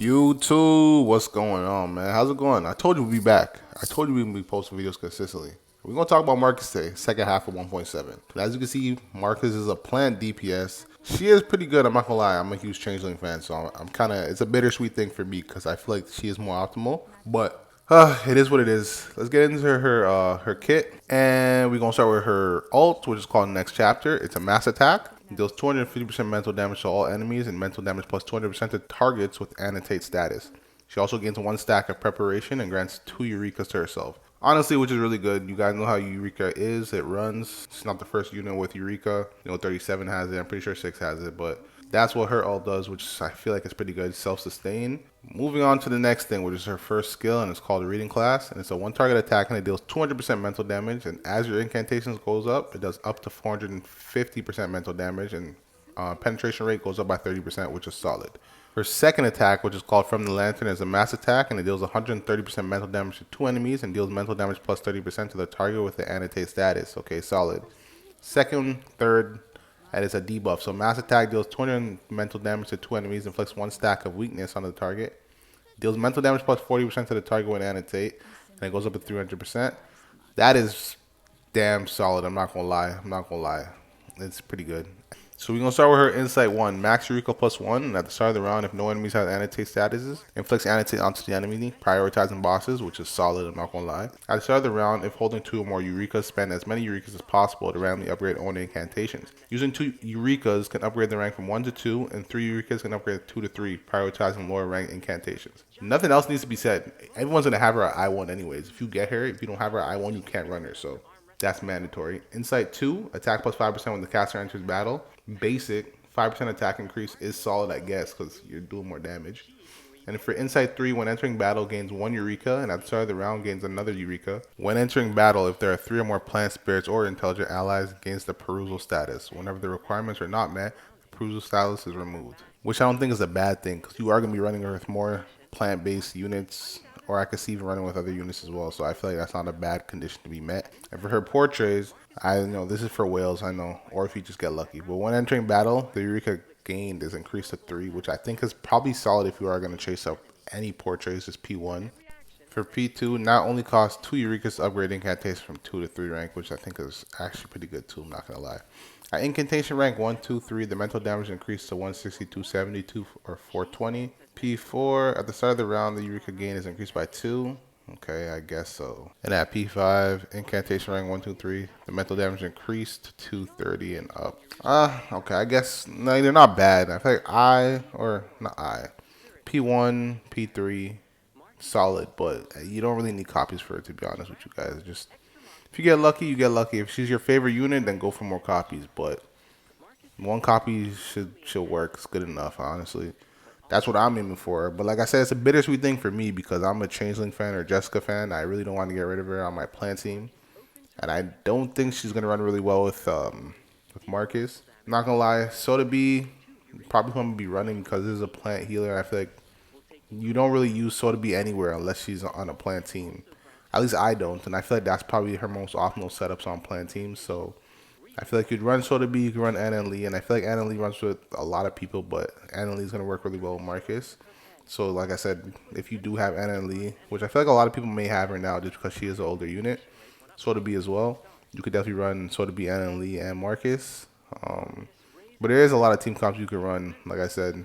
YouTube, what's going on, man? How's it going? I told you we'd be back. I told you we'd be posting videos consistently. We're gonna talk about Marcus today, second half of 1.7. As you can see, Marcus is a plant DPS. She is pretty good. I'm not gonna lie. I'm a huge Changeling fan, so I'm kind of. It's a bittersweet thing for me because I feel like she is more optimal. But it is what it is. Let's get into her kit, and we're gonna start with her ult, which is called Next Chapter. It's a mass attack. It deals 250% mental damage to all enemies and mental damage plus 200% to targets with annotate status. She also gains 1 stack of preparation and grants 2 Eurekas to herself. Honestly, which is really good. You guys know how Eureka is. It runs. It's not the first unit with Eureka. 37 has it. I'm pretty sure 6 has it, but that's what her ult does, which I feel like is pretty good. Self-sustain. Moving on to the next thing, which is her first skill, and it's called Reading Class. And it's a 1-target attack, and it deals 200% mental damage. And as your incantations goes up, it does up to 450% mental damage, and penetration rate goes up by 30%, which is solid. Her second attack, which is called From the Lantern, is a mass attack, and it deals 130% mental damage to 2 enemies and deals mental damage plus 30% to the target with the annotate status. Okay, solid. Second, third, and it's a debuff. So mass attack deals 200 mental damage to 2 enemies, inflicts 1 stack of weakness on the target, deals mental damage plus 40% to the target with annotate, and it goes up to 300%. That is damn solid. I'm not gonna lie. It's pretty good. So we're gonna start with her Insight 1, Max Eureka plus 1, and at the start of the round, if no enemies have annotate statuses, inflicts annotate onto the enemy, prioritizing bosses, which is solid, I'm not gonna lie. At the start of the round, if holding 2 or more Eurekas, spend as many Eurekas as possible to randomly upgrade only incantations. Using 2 Eurekas can upgrade the rank from 1 to 2, and 3 Eurekas can upgrade 2 to 3, prioritizing lower rank incantations. Nothing else needs to be said. Everyone's gonna have her at I1 anyways. If you get her, if you don't have her at I1, you can't run her, so that's mandatory. Insight 2, attack plus 5% when the caster enters battle. Basic, 5% attack increase is solid, I guess, because you're doing more damage. And for Insight 3, when entering battle, gains 1 Eureka, and at the start of the round, gains another Eureka. When entering battle, if there are 3 or more plant spirits or intelligent allies, gains the perusal status. Whenever the requirements are not met, the perusal status is removed. Which I don't think is a bad thing, because you are going to be running her with more plant-based units, or I could see even running with other units as well. So I feel like that's not a bad condition to be met. And for her portraits, I know this is for whales, I know, or if you just get lucky. But when entering battle, the Eureka gained is increased to 3, which I think is probably solid if you are going to chase up any portraits, is P1. For P2, not only costs 2 Eurekas to upgrade incantation from 2 to 3 rank, which I think is actually pretty good too, I'm not going to lie. At incantation rank 1, 2, 3, the mental damage increased to 160, 272, or 420. P4, at the start of the round, the Eureka gain is increased by 2. Okay, I guess so. And at P5, incantation rank 1, 2, 3, the mental damage increased to 230 and up. Okay, I guess, no, they're not bad. I feel like P1, P3, solid, but you don't really need copies for it, to be honest with you guys. Just, if you get lucky, you get lucky. If she's your favorite unit, then go for more copies, but 1 copy should work. It's good enough, honestly. That's what I'm aiming for. But like I said, it's a bittersweet thing for me because I'm a Changeling fan or Jessica fan. I really don't want to get rid of her on my plant team. And I don't think she's going to run really well with Marcus. I'm not going to lie. Sotheby probably going to be running because this is a plant healer. I feel like you don't really use Sotheby anywhere unless she's on a plant team. At least I don't. And I feel like that's probably her most optimal setups on plant teams. So I feel like you'd run Sotheby, you can run Anna and Lee, and I feel like Anna and Lee runs with a lot of people, but Anna and Lee is going to work really well with Marcus. So like I said, if you do have Anna and Lee, which I feel like a lot of people may have her now just because she is an older unit, Sotheby as well, you could definitely run Sotheby, Anna and Lee, and Marcus. But there is a lot of team comps you can run, like I said.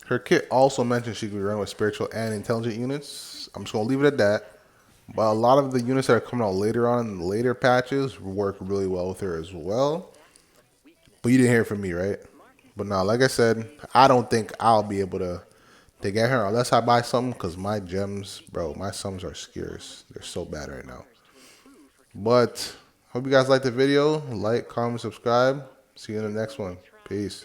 Her kit also mentions she can run with spiritual and intelligent units. I'm just going to leave it at that. But a lot of the units that are coming out later on in the later patches work really well with her as well. But you didn't hear it from me, right? But now, like I said, I don't think I'll be able to get her unless I buy something because my gems, bro, my summons are scarce. They're so bad right now. But hope you guys liked the video. Like, comment, subscribe. See you in the next one. Peace.